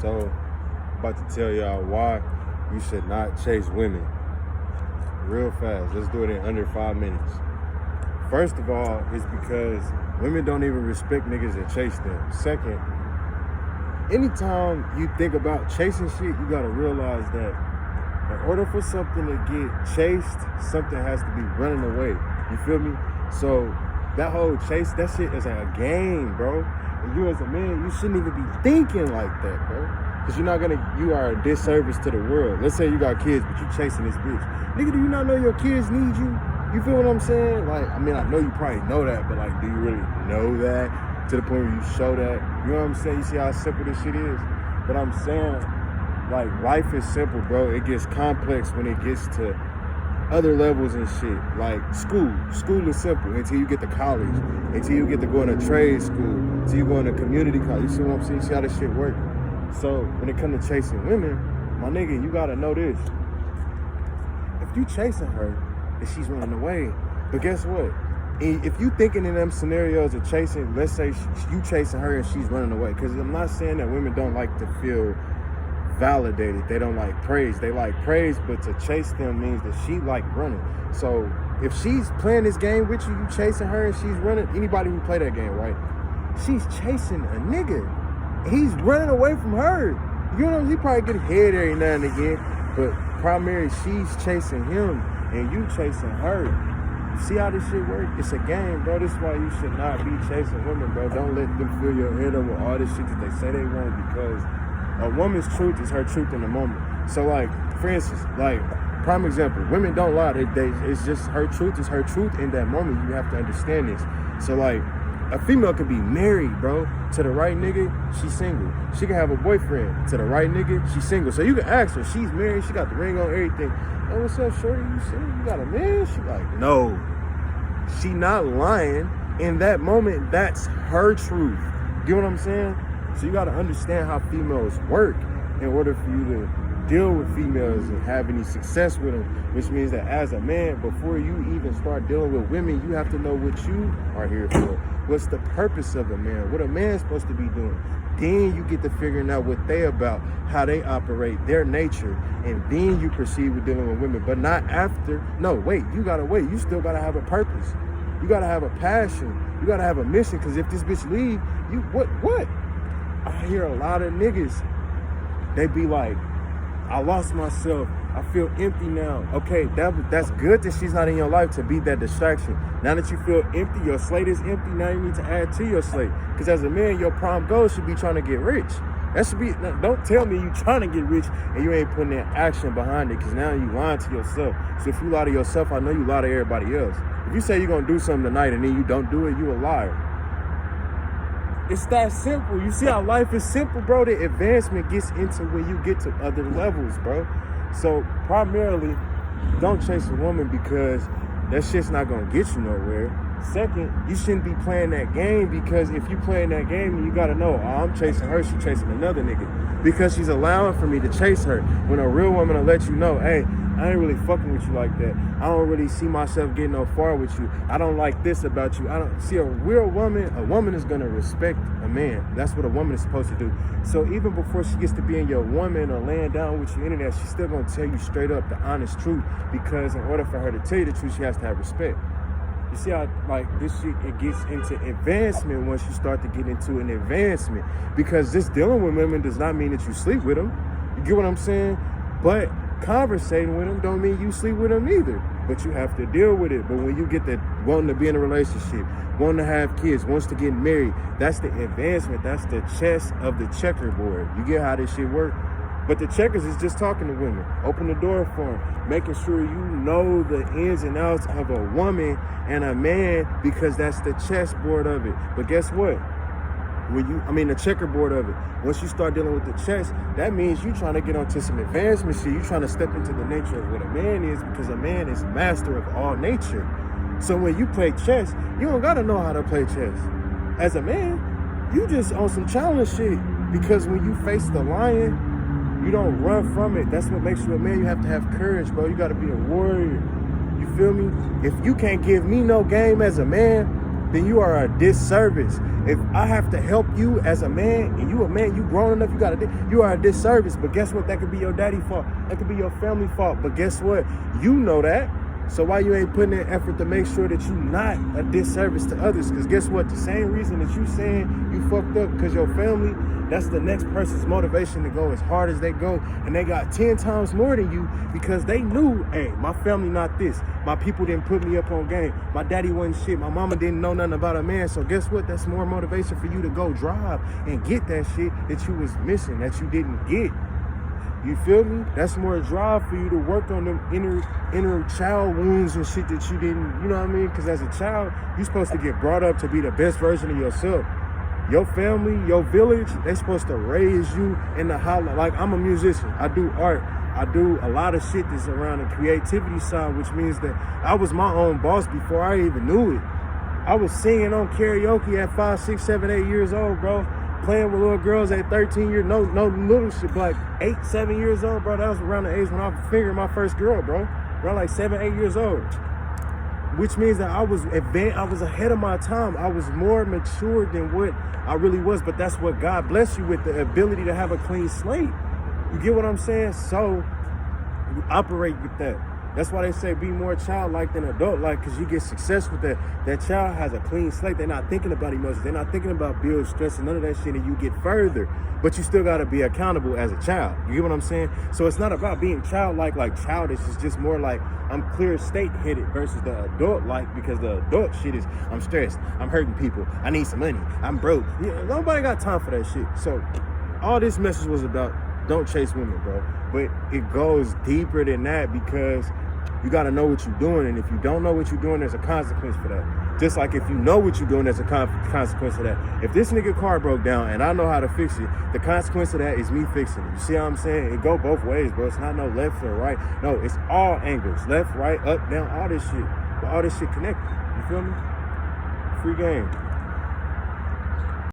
So, I'm about to tell y'all why you should not chase women. Real fast. Let's do it in under 5 minutes. First of all, it's because women don't even respect niggas that chase them. Second, anytime you think about chasing shit, you gotta realize that in order for something to get chased, something has to be running away. You feel me? So that whole chase, that shit is a game, bro. And you as a man, you shouldn't even be thinking like that, bro. Because you are a disservice to the world. Let's say you got kids, but you chasing this bitch. Nigga, do you not know your kids need you? You feel what I'm saying? Like, I mean, I know you probably know that, but like, do you really know that to the point where you show that? You know what I'm saying? You see how simple this shit is? But I'm saying, like, life is simple, bro. It gets complex when it gets to other levels and shit. Like school is simple until you get to college, until you get to go in a trade school, until you go in a community college. You see what I'm saying? You see how this shit work? So when it comes to chasing women, my nigga, you gotta know this. If you chasing her and she's running away, but guess what? If you thinking in them scenarios of chasing, let's say you chasing her and she's running away, because I'm not saying that women don't like to feel validated. They don't like praise. They like praise, but to chase them means that she like running. So if she's playing this game with you, you chasing her and she's running, anybody who play that game, right? She's chasing a nigga. He's running away from her. You know, he probably get head every now and again, but primarily she's chasing him and you chasing her. You see how this shit work? It's a game, bro. This is why you should not be chasing women, bro. Don't let them fill your head up with all this shit that they say they want, because a woman's truth is her truth in the moment. So, like, for instance, like, prime example, women don't lie. It's just her truth is her truth in that moment. You have to understand this. So, like, a female could be married, bro. To the right nigga, she's single. She can have a boyfriend. To the right nigga, she's single. So you can ask her, she's married, she got the ring on, everything. Oh, what's up, shorty? You single? You got a man? She like, no. She not lying. In that moment, that's her truth. You know what I'm saying? So you got to understand how females work in order for you to deal with females and have any success with them, which means that as a man, before you even start dealing with women, you have to know what you are here for. What's the purpose of a man? What a man's supposed to be doing. Then you get to figuring out what they about, how they operate, their nature, and then you proceed with dealing with women, but not after. No, wait, you got to wait. You still got to have a purpose. You got to have a passion. You got to have a mission, because if this bitch leave, you, what? I hear a lot of niggas, they be like, I lost myself. I feel empty now. Okay, that's good that she's not in your life to be that distraction. Now that you feel empty, your slate is empty, now you need to add to your slate. Because as a man, your prime goal should be trying to get rich. That should be, don't tell me you trying to get rich and you ain't putting that action behind it, because now you lying to yourself. So if you lie to yourself, I know you lie to everybody else. If you say you're going to do something tonight and then you don't do it, you a liar. It's that simple. You see how life is simple, bro? The advancement gets into when you get to other levels, bro. So primarily, don't chase a woman because that shit's not gonna get you nowhere. Second, you shouldn't be playing that game, because if you playing that game, you gotta know, oh, I'm chasing her, she's chasing another nigga, because she's allowing for me to chase her. When a real woman will let you know, hey, I ain't really fucking with you like that. I don't really see myself getting no far with you. I don't like this about you. I don't see a real woman. A woman is gonna respect a man. That's what a woman is supposed to do. So even before she gets to being your woman or laying down with you into that, she's still gonna tell you straight up the honest truth, because in order for her to tell you the truth, she has to have respect. You see how, like, this shit, it gets into advancement once you start to get into an advancement, because just dealing with women does not mean that you sleep with them. You get what I'm saying? But conversating with them don't mean you sleep with them either, but you have to deal with it. But when you get that wanting to be in a relationship, wanting to have kids, wants to get married, that's the advancement. That's the chess of the checkerboard. You get how this shit work? But the checkers is just talking to women, open the door for them, making sure you know the ins and outs of a woman and a man, because that's the chessboard of it. But guess what? The checkerboard of it. Once you start dealing with the chess, that means you trying to get onto some advancement shit. You trying to step into the nature of what a man is, because a man is master of all nature. So when you play chess, you don't gotta know how to play chess. As a man, you just on some challenge shit, because when you face the lion, you don't run from it. That's what makes you a man. You have to have courage, bro. You gotta be a warrior. You feel me? If you can't give me no game as a man, then you are a disservice. If I have to help you as a man, and you a man, you grown enough, you are a disservice. But guess what? That could be your daddy's fault. That could be your family fault. But guess what? You know that. So why you ain't putting in effort to make sure that you not a disservice to others? Because guess what? The same reason that you saying you fucked up because your family, that's the next person's motivation to go as hard as they go. And they got 10 times more than you because they knew, hey, my family not this. My people didn't put me up on game. My daddy wasn't shit. My mama didn't know nothing about a man. So guess what? That's more motivation for you to go drive and get that shit that you was missing, that you didn't get. You feel me? That's more drive for you to work on them inner child wounds and shit that you didn't, you know what I mean? Because as a child, you're supposed to get brought up to be the best version of yourself. Your family, your village, they supposed to raise you in the holler. Like, I'm a musician. I do art. I do a lot of shit that's around the creativity side, which means that I was my own boss before I even knew it. I was singing on karaoke at 5, 6, 7, 8 years old, bro. Playing with little girls at 13 years, no little shit, but like 8, 7 years old, bro. That was around the age when I fingered my first girl, bro. Around like 7, 8 years old. Which means that I was ahead of my time. I was more mature than what I really was, but that's what God blessed you with, the ability to have a clean slate. You get what I'm saying? So you operate with that. That's why they say be more childlike than adult-like, because you get success with that. That child has a clean slate. They're not thinking about emotions. They're not thinking about bills, stress, and none of that shit, and you get further. But you still got to be accountable as a child. You get what I'm saying? So it's not about being childlike, like childish. It's just more like I'm clear state-headed versus the adult-like, because the adult shit is I'm stressed. I'm hurting people. I need some money. I'm broke. Yeah, nobody got time for that shit. So all this message was about don't chase women, bro. But it goes deeper than that, because you got to know what you're doing. And if you don't know what you're doing, there's a consequence for that. Just like if you know what you're doing, there's a consequence for that. If this nigga car broke down and I know how to fix it, the consequence of that is me fixing it. You see what I'm saying? It go both ways, bro. It's not no left or right. No, it's all angles. Left, right, up, down, all this shit. But all this shit connected. You feel me? Free game.